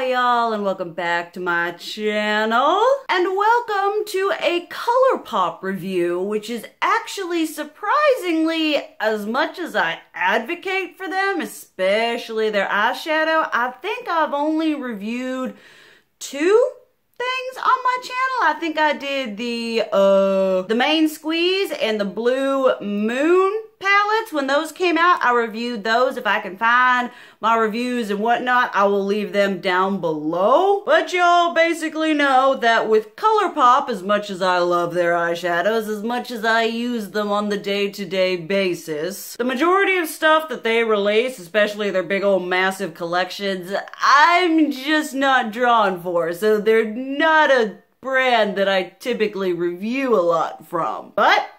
y'all, and welcome back to my channel. And welcome to a Colourpop review, which is actually surprisingly, as much as I advocate for them, especially their eyeshadow, I think I've only reviewed 2 things on my channel. I think I did the main squeeze and the blue moon palettes. When those came out, I reviewed those. If I can find my reviews and whatnot, I will leave them down below. But y'all basically know that with Colourpop, as much as I love their eyeshadows, as much as I use them on the day-to-day basis, the majority of stuff that they release, especially their big old massive collections, I'm just not drawn for. So they're not a brand that I typically review a lot from. But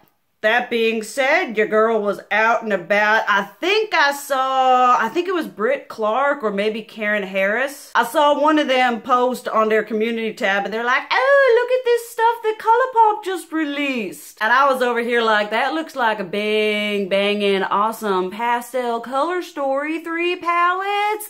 that being said, your girl was out and about. I think it was Britt Clark or maybe Karen Harris. I saw one of them post on their community tab and they're like, oh, look at this stuff that Colourpop just released. And I was over here like, that looks like a bang, banging, awesome pastel color story 3 palettes.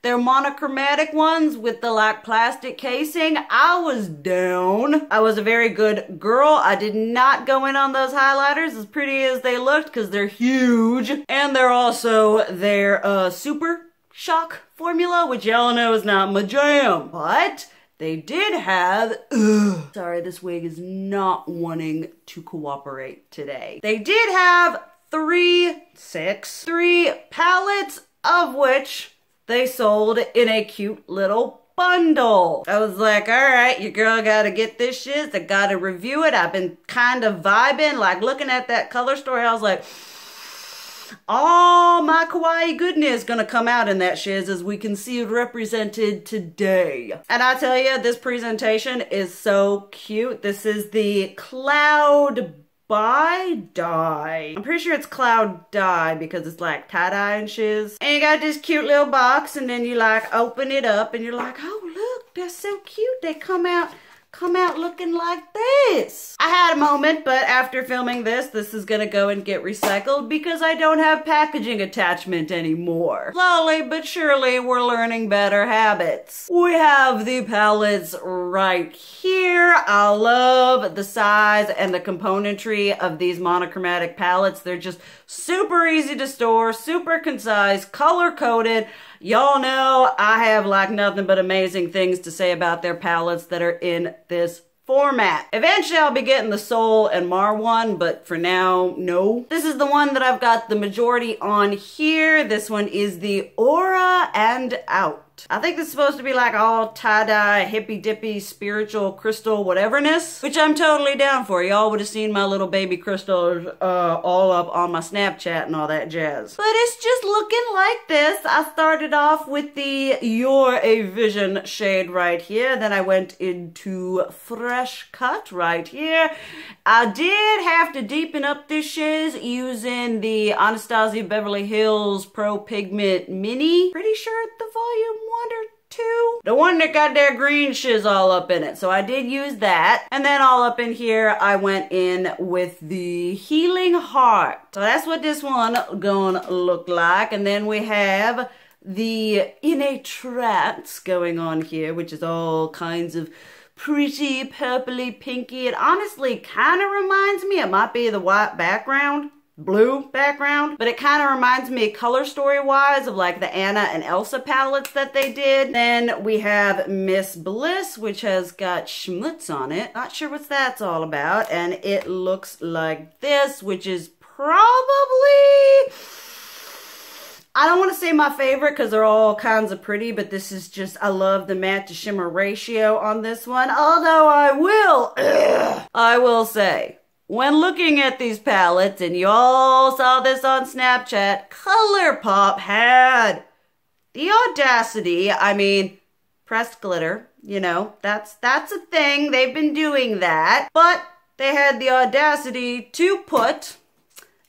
They're monochromatic ones with the like plastic casing. I was down. I was a very good girl. I did not go in on those highlighters as pretty as they looked because they're huge. And they're also their super shock formula, which y'all know is not my jam. But they did have, sorry, this wig is not wanting to cooperate today. They did have 3 palettes, of which they sold in a cute little bundle. I was like, all right, your girl gotta get this shit. I gotta review it. I've been kind of vibing, like looking at that color story. I was like, all my kawaii goodness gonna come out in that shiz, as we can see it represented today. And I tell you, this presentation is so cute. This is the Cloud Dye. I'm pretty sure it's Cloud Dye because it's like tie-dye and shiz. And you got this cute little box, and then you like open it up and you're like, oh look, they're so cute. They come out looking like this. I had a moment, but after filming this is gonna go and get recycled because I don't have packaging attachment anymore. Slowly but surely, we're learning better habits. We have the palettes right here. I love the size and the componentry of these monochromatic palettes. They're just super easy to store, super concise, color-coded. Y'all know I have like nothing but amazing things to say about their palettes that are in this format. Eventually I'll be getting the Soul and Mar one, but for now, no. This is the one that I've got the majority on here. This one is the Aura and Out. I think this is supposed to be like all tie-dye, hippy-dippy, spiritual, crystal, whateverness, which I'm totally down for. Y'all would have seen my little baby crystals all up on my Snapchat and all that jazz. But it's just looking like this. I started off with the You're a Vision shade right here. Then I went into Fresh Cut right here. I did have to deepen up this shiz using the Anastasia Beverly Hills Pro Pigment Mini. Pretty sure the volume 1 or 2. The one that got that green shiz all up in it. So I did use that. And then all up in here, I went in with the Healing Heart. So that's what this one gonna look like. And then we have the In a Trance going on here, which is all kinds of pretty purpley pinky. It honestly kind of reminds me, it might be the white background, blue background, but it kind of reminds me color story wise of like the Anna and Elsa palettes that they did. Then we have Miss Bliss, which has got schmutz on it. Not sure what that's all about. And it looks like this, which is probably, I don't want to say my favorite because they're all kinds of pretty, but this is just, I love the matte to shimmer ratio on this one. Although I will say, when looking at these palettes, and y'all saw this on Snapchat, Colourpop had the audacity, I mean, pressed glitter, you know, that's a thing, they've been doing that, but they had the audacity to put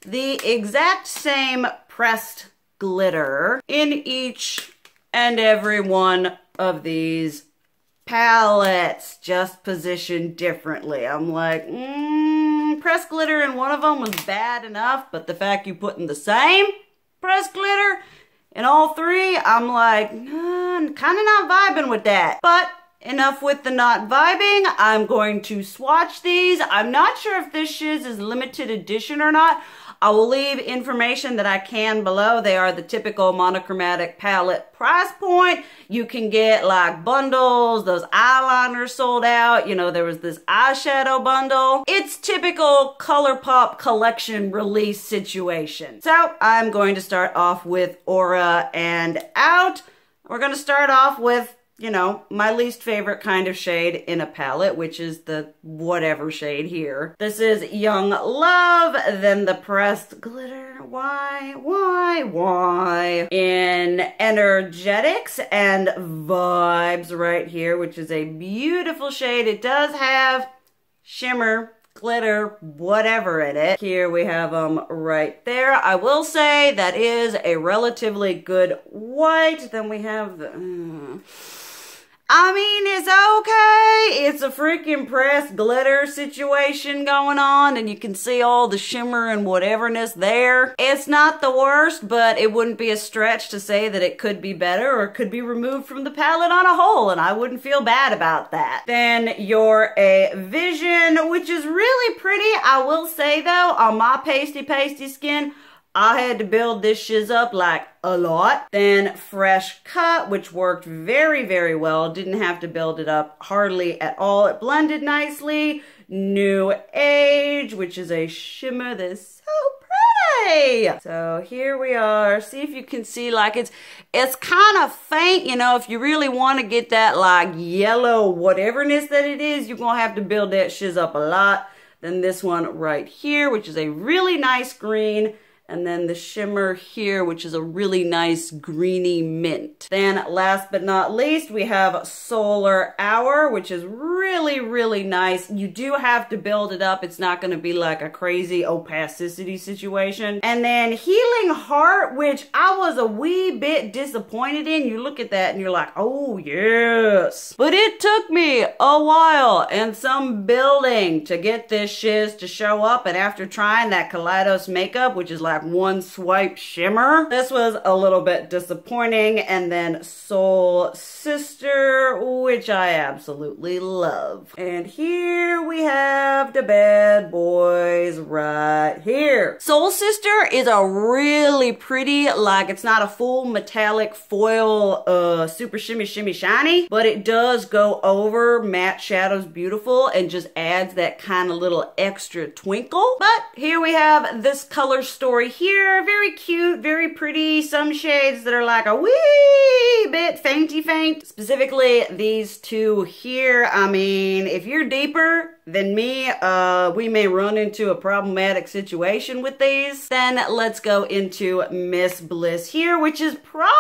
the exact same pressed glitter in each and every one of these palettes, just positioned differently. I'm like, pressed glitter in one of them was bad enough, but the fact you put in the same pressed glitter And all three, I'm like, kind of not vibing with that. But enough with the not vibing. I'm going to swatch these. I'm not sure if this shiz is limited edition or not. I will leave information that I can below. They are the typical monochromatic palette price point. You can get like bundles, those eyeliners sold out. You know, there was this eyeshadow bundle. It's typical Colourpop collection release situation. So I'm going to start off with Aura and Out. We're going to start off with, you know, my least favorite kind of shade in a palette, which is the whatever shade here. This is Young Love, then the Pressed Glitter, why? In Energetics and Vibes right here, which is a beautiful shade. It does have shimmer, glitter, whatever in it. Here we have them right there. I will say that is a relatively good white. Then we have the... I mean, it's okay. It's a freaking pressed glitter situation going on, and you can see all the shimmer and whateverness there. It's not the worst, but it wouldn't be a stretch to say that it could be better or it could be removed from the palette on a whole, and I wouldn't feel bad about that. Then you're a Vision, which is really pretty. I will say, though, on my pasty skin, I had to build this shiz up like a lot. Then Fresh Cut, which worked very, very well. Didn't have to build it up hardly at all. It blended nicely. New Age, which is a shimmer that's so pretty. So here we are. See if you can see, like it's kind of faint, you know. If you really want to get that like yellow whateverness that it is, you're gonna have to build that shiz up a lot. Then this one right here, which is a really nice green. And then the shimmer here, which is a really nice greeny mint. Then last but not least, we have Solar Hour, which is really, really nice. You do have to build it up. It's not going to be like a crazy opacity situation. And then Healing Heart, which I was a wee bit disappointed in. You look at that and you're like, oh yes. But it took me a while and some building to get this shiz to show up. And after trying that Kaleidos makeup, which is like one swipe shimmer, this was a little bit disappointing. And then Soul Sister, which I absolutely love. And here we have the bad boys right here. Soul Sister is a really pretty, like it's not a full metallic foil super shimmy shiny, but it does go over matte shadows beautiful and just adds that kind of little extra twinkle. But here we have this color story here. Very cute, very pretty. Some shades that are like a wee bit fainty faint. Specifically these two here. I mean, if you're deeper than me, we may run into a problematic situation with these. Then let's go into Miss Bliss here, which is probably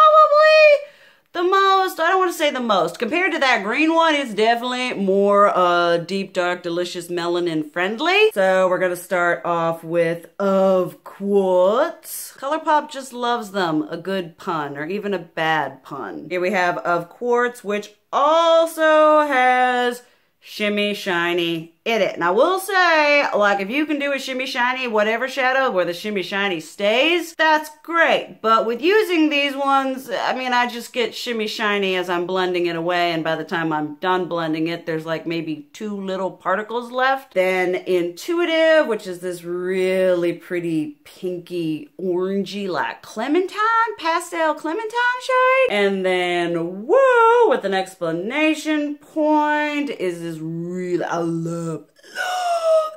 the most, I don't want to say the most. Compared to that green one, it's definitely more deep, dark, delicious, melanin friendly. So we're going to start off with Of Quartz. Colourpop just loves them. A good pun or even a bad pun. Here we have Of Quartz, which also has shimmy shiny in it. And I will say, like, if you can do a shimmy shiny whatever shadow where the shimmy shiny stays, that's great. But with using these ones, I mean, I just get shimmy shiny as I'm blending it away, and by the time I'm done blending it, there's like maybe 2 little particles left. Then Intuitive, which is this really pretty pinky orangey like clementine, pastel clementine shade. And then Woo, with an explanation point, is this really, I love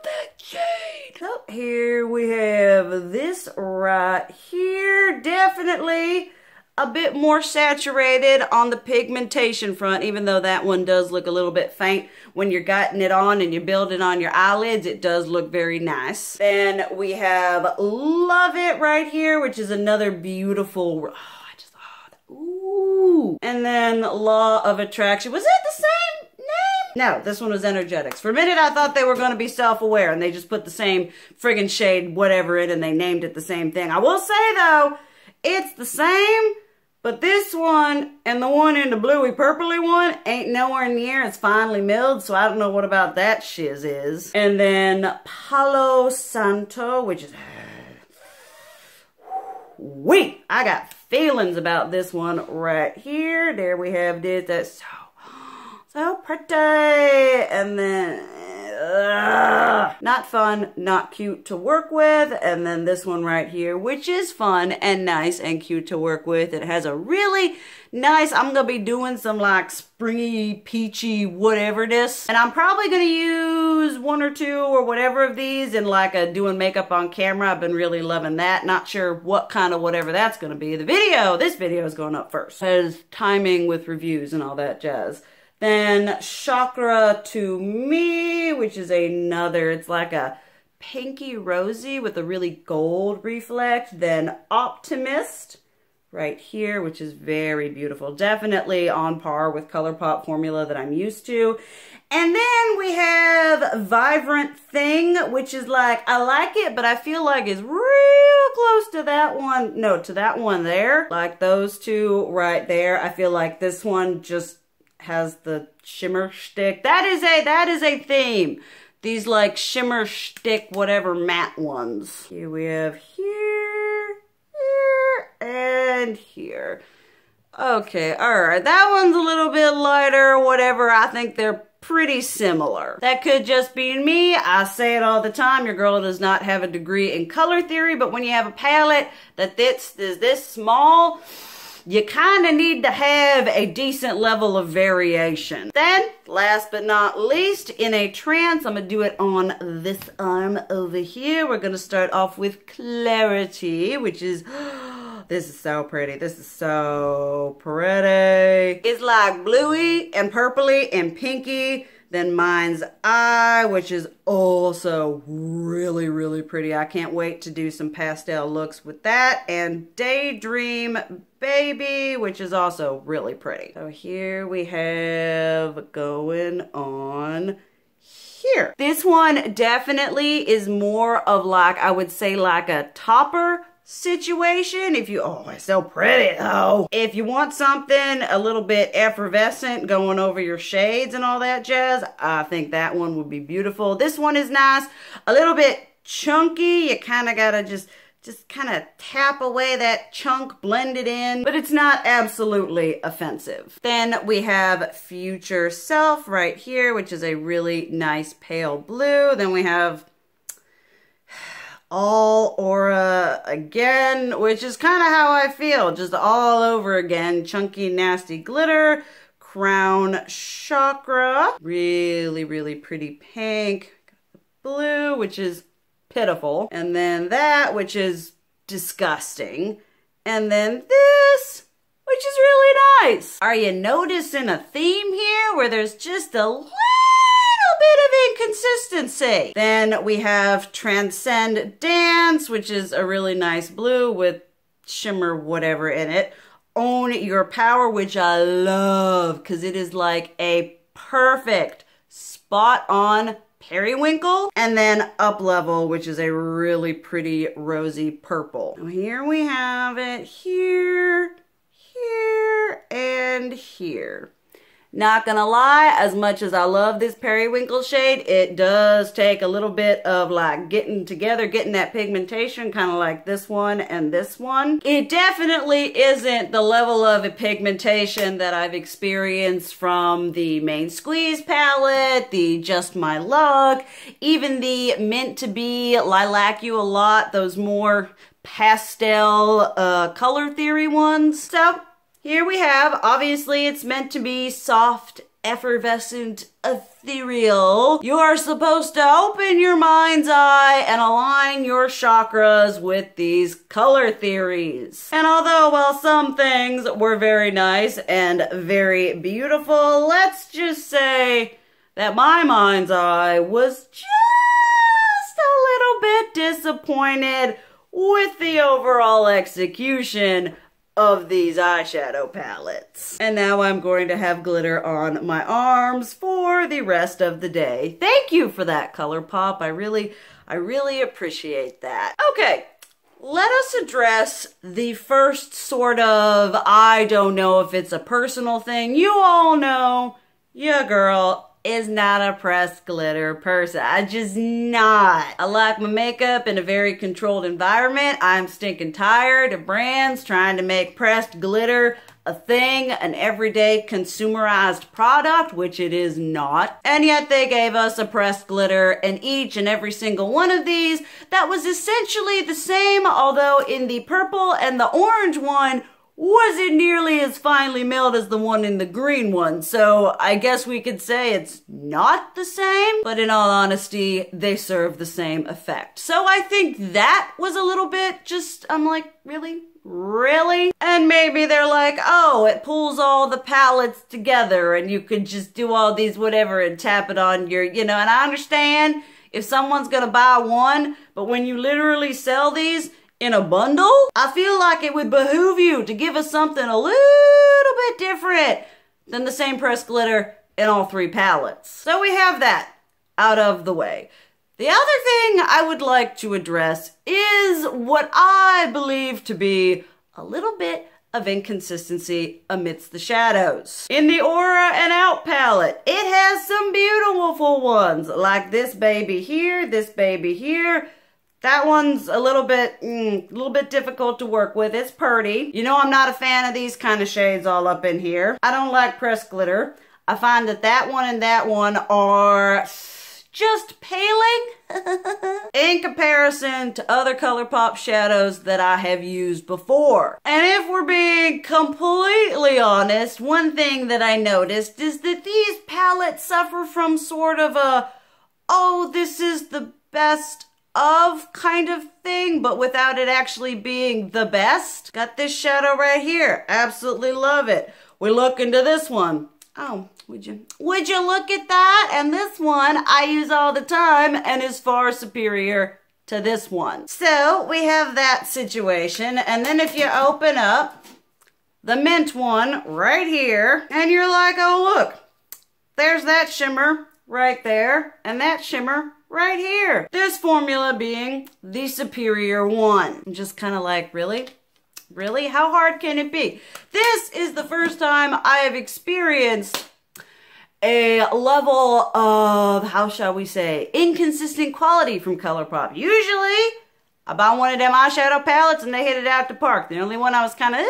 that shade. So here we have this right here. Definitely a bit more saturated on the pigmentation front, even though that one does look a little bit faint. When you're getting it on and you build it on your eyelids, it does look very nice. Then we have Love It right here, which is another beautiful, ooh. And then Law of Attraction. Was it the same name? No, this one was Energetics. For a minute, I thought they were going to be self-aware, and they just put the same friggin' shade, whatever it, and they named it the same thing. I will say, though, it's the same, but this one and the one in the bluey purpley one ain't nowhere near as finely milled, so I don't know what about that shiz is. And then Palo Santo, which is... Wait, I got feelings about this one right here. There we have this. That's so pretty. And then, not fun, not cute to work with. And then this one right here, which is fun and nice and cute to work with. It has a really nice, I'm gonna be doing some like springy, peachy, whatever this. And I'm probably gonna use one or two or whatever of these in like a doing makeup on camera. I've been really loving that. Not sure what kind of whatever that's gonna be. This video is going up first. Has timing with reviews and all that jazz. Then Chakra to Me, which is another, it's like a pinky rosy with a really gold reflect. Then Optimist right here, which is very beautiful. Definitely on par with Colourpop formula that I'm used to. And then we have Vibrant Thing, which is like, I like it, but I feel like it's real close to that one. No, to that one there. Like those two right there. I feel like this one just has the shimmer stick. That is a theme. These like shimmer stick, whatever matte ones. Here we have here, and here. Okay, all right. That one's a little bit lighter, whatever. I think they're pretty similar. That could just be me. I say it all the time. Your girl does not have a degree in color theory, but when you have a palette that is this small, you kind of need to have a decent level of variation. Then, last but not least, in a trance, I'm going to do it on this arm over here. We're going to start off with Clarity, which is, this is so pretty. This is so pretty. It's like bluey and purpley and pinky. Then Mind's Eye, which is also really, really pretty. I can't wait to do some pastel looks with that. And Daydream Baby, which is also really pretty. So here we have going on here. This one definitely is more of like, I would say like a topper situation. If you, oh, it's so pretty though. If you want something a little bit effervescent going over your shades and all that jazz, I think that one would be beautiful. This one is nice, a little bit chunky. You kind of gotta just kind of tap away that chunk, blend it in, but it's not absolutely offensive. Then we have Future Self right here, which is a really nice pale blue. Then we have All Aura again, which is kind of how I feel, just all over again. Chunky, nasty glitter. Crown Chakra, really, really pretty pink. Got the blue, which is pitiful. And then that, which is disgusting. And then this, which is really nice. Are you noticing a theme here where there's just a little bit of inconsistency? Then we have Transcend Dance, which is a really nice blue with shimmer whatever in it. Own Your Power, which I love because it is like a perfect spot on periwinkle. And then Up Level, which is a really pretty rosy purple. Now here we have it here, here, and here. Not gonna lie, as much as I love this periwinkle shade, it does take a little bit of like getting together, getting that pigmentation, kind of like this one and this one. It definitely isn't the level of pigmentation that I've experienced from the Main Squeeze palette, the Just My Luck, even the Meant to Be Lilac You a Lot, those more pastel color theory ones. So here we have, obviously it's meant to be soft, effervescent, ethereal. You are supposed to open your mind's eye and align your chakras with these color theories. And although, while some things were very nice and very beautiful, let's just say that my mind's eye was just a little bit disappointed with the overall execution of these eyeshadow palettes. And now I'm going to have glitter on my arms for the rest of the day. Thank you for that, Colourpop. I really appreciate that. Okay, let us address the first sort of, I don't know if it's a personal thing. You all know your girl is not a pressed glitter person. I just not. I like my makeup in a very controlled environment. I'm stinking tired of brands trying to make pressed glitter a thing, an everyday consumerized product, which it is not. And yet they gave us a pressed glitter in each and every single one of these that was essentially the same, although in the purple and the orange one wasn't nearly as finely milled as the one in the green one. So I guess we could say it's not the same, but in all honesty, they serve the same effect. So I think that was a little bit just, I'm like, really? Really? And maybe they're like, oh, it pulls all the palettes together and you could just do all these whatever and tap it on your, and I understand if someone's gonna buy one, but when you literally sell these in a bundle, I feel like it would behoove you to give us something a little bit different than the same pressed glitter in all three palettes. So we have that out of the way. The other thing I would like to address is what I believe to be a little bit of inconsistency amidst the shadows. In the Aura and Out palette, it has some beautiful ones, like this baby here, this baby here. That one's a little bit difficult to work with. It's pretty. I'm not a fan of these kind of shades all up in here. I don't like pressed glitter. I find that one and that one are just paling in comparison to other Colourpop shadows that I have used before. And if we're being completely honest, one thing that I noticed is that these palettes suffer from sort of a, oh, this is the best of kind of thing, but without it actually being the best. Got this shadow right here. Absolutely love it. We look into this one. Oh, would you look at that? And this one I use all the time and is far superior to this one. So we have that situation. And then if you open up the mint one right here and you're like, oh, look, there's that shimmer right there and that shimmer right here. This formula being the superior one. I'm just kind of like, really? Really? How hard can it be? This is the first time I have experienced a level of, how shall we say, inconsistent quality from Colourpop. Usually, I buy one of them eyeshadow palettes and they hit it out the park. The only one I was kind of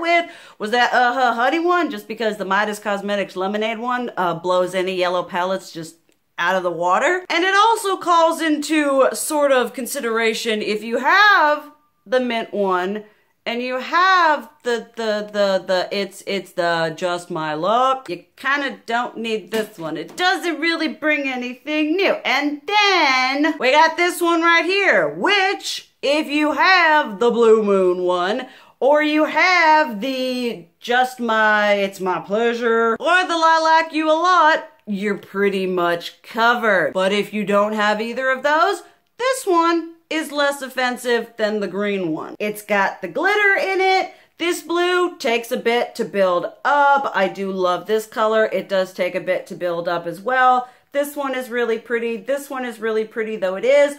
with was that honey one, just because the Midas Cosmetics lemonade one blows any yellow palettes just out of the water. And it also calls into sort of consideration if you have the mint one and you have it's the Just My Luck, you kind of don't need this one. It doesn't really bring anything new. And then we got this one right here, which if you have the Blue Moon one, or you have the It's My Pleasure, or the Lilac You A Lot, you're pretty much covered. But if you don't have either of those, this one is less offensive than the green one. It's got the glitter in it. This blue takes a bit to build up. I do love this color. It does take a bit to build up as well. This one is really pretty. This one is really pretty, though it is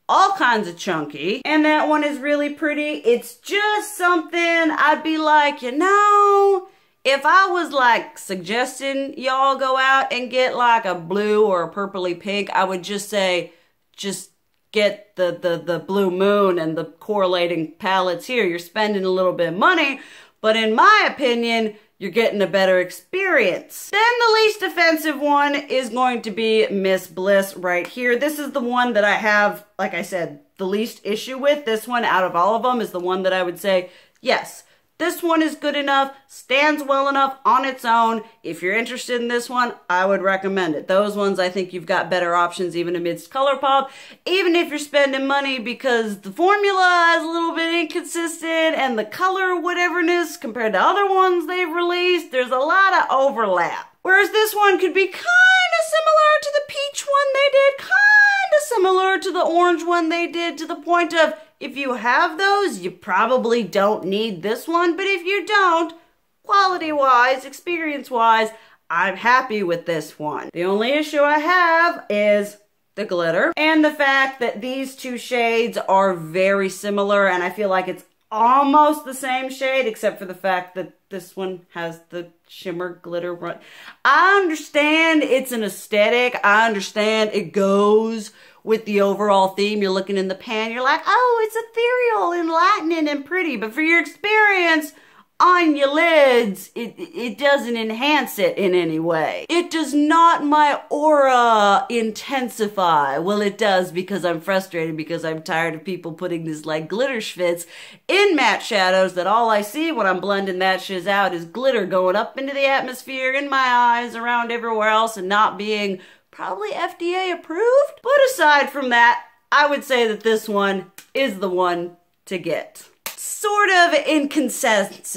all kinds of chunky. And that one is really pretty. It's just something I'd be like, if I was like suggesting y'all go out and get like a blue or a purpley pink, I would just say, just get the Blue Moon and the correlating palettes here. You're spending a little bit of money, but in my opinion, you're getting a better experience. Then the least offensive one is going to be Miss Bliss right here. This is the one that I have, like I said, the least issue with. This one out of all of them is the one that I would say, yes, this one is good enough, stands well enough on its own. If you're interested in this one, I would recommend it. Those ones, I think you've got better options even amidst Colourpop, even if you're spending money, because the formula is a little bit inconsistent and the color whateverness compared to other ones they've released, there's a lot of overlap. Whereas this one could be kind of similar to the peach one they did, kind of similar to the orange one they did, to the point of, if you have those, you probably don't need this one, but if you don't, quality-wise, experience-wise, I'm happy with this one. The only issue I have is the glitter and the fact that these two shades are very similar, and I feel like it's almost the same shade, except for the fact that this one has the shimmer glitter run. I understand it's an aesthetic. I understand it goes with the overall theme. You're looking in the pan, you're like, oh, it's ethereal, enlightening, and pretty. But for your experience on your lids, it doesn't enhance it in any way. It does not my aura intensify. Well, it does, because I'm frustrated, because I'm tired of people putting this like glitter schwitz in matte shadows that all I see when I'm blending that shiz out is glitter going up into the atmosphere, in my eyes, around everywhere else, and not being probably FDA approved. But aside from that, I would say that this one is the one to get. Sort of in consensus,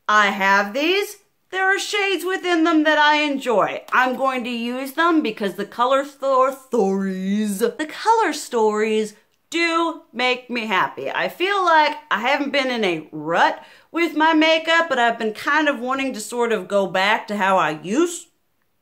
I have these. There are shades within them that I enjoy. I'm going to use them because the color stories do make me happy. I feel like I haven't been in a rut with my makeup, but I've been kind of wanting to sort of go back to how I used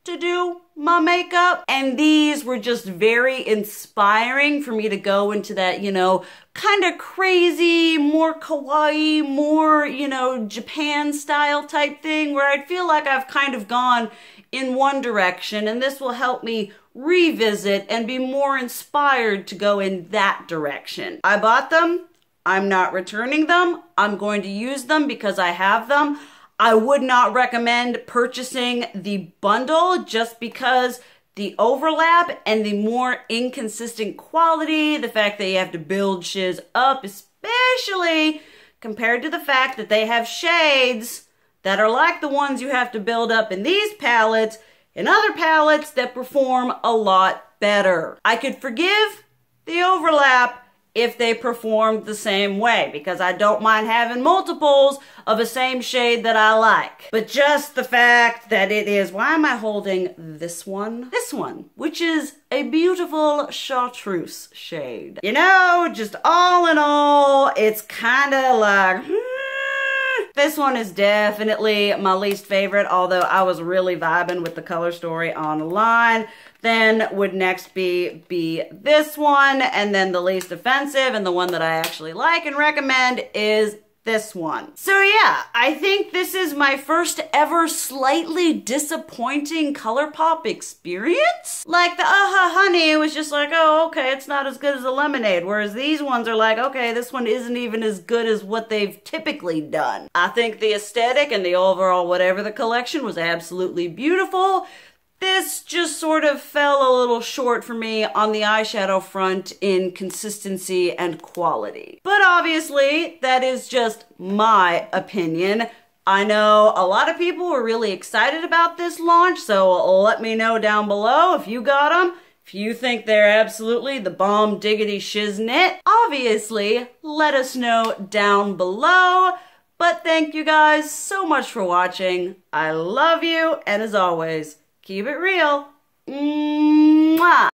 to do my makeup, and these were just very inspiring for me to go into that, you know, kind of crazy, more kawaii, more, you know, Japan style type thing, where I feel like I've kind of gone in one direction, and this will help me revisit and be more inspired to go in that direction. I bought them. I'm not returning them. I'm going to use them because I have them. I would not recommend purchasing the bundle just because the overlap and the more inconsistent quality, the fact that you have to build shiz up, especially compared to the fact that they have shades that are like the ones you have to build up in these palettes and other palettes that perform a lot better. I could forgive the overlap if they performed the same way, because I don't mind having multiples of a same shade that I like. But just the fact that it is, why am I holding this one? This one, which is a beautiful chartreuse shade. You know, just all in all, it's kind of like, this one is definitely my least favorite, although I was really vibing with the color story online. Then would next be this one, and then the least offensive and the one that I actually like and recommend is this one. So yeah, I think this is my first ever slightly disappointing Colourpop experience. Like the honey was just like, oh, okay, it's not as good as a lemonade. Whereas these ones are like, okay, this one isn't even as good as what they've typically done. I think the aesthetic and the overall whatever the collection was absolutely beautiful. This just sort of fell a little short for me on the eyeshadow front in consistency and quality. But obviously, that is just my opinion. I know a lot of people were really excited about this launch, so let me know down below if you got them. If you think they're absolutely the bomb diggity shiznit, obviously, let us know down below. But thank you guys so much for watching. I love you, and as always, keep it real. Mwah!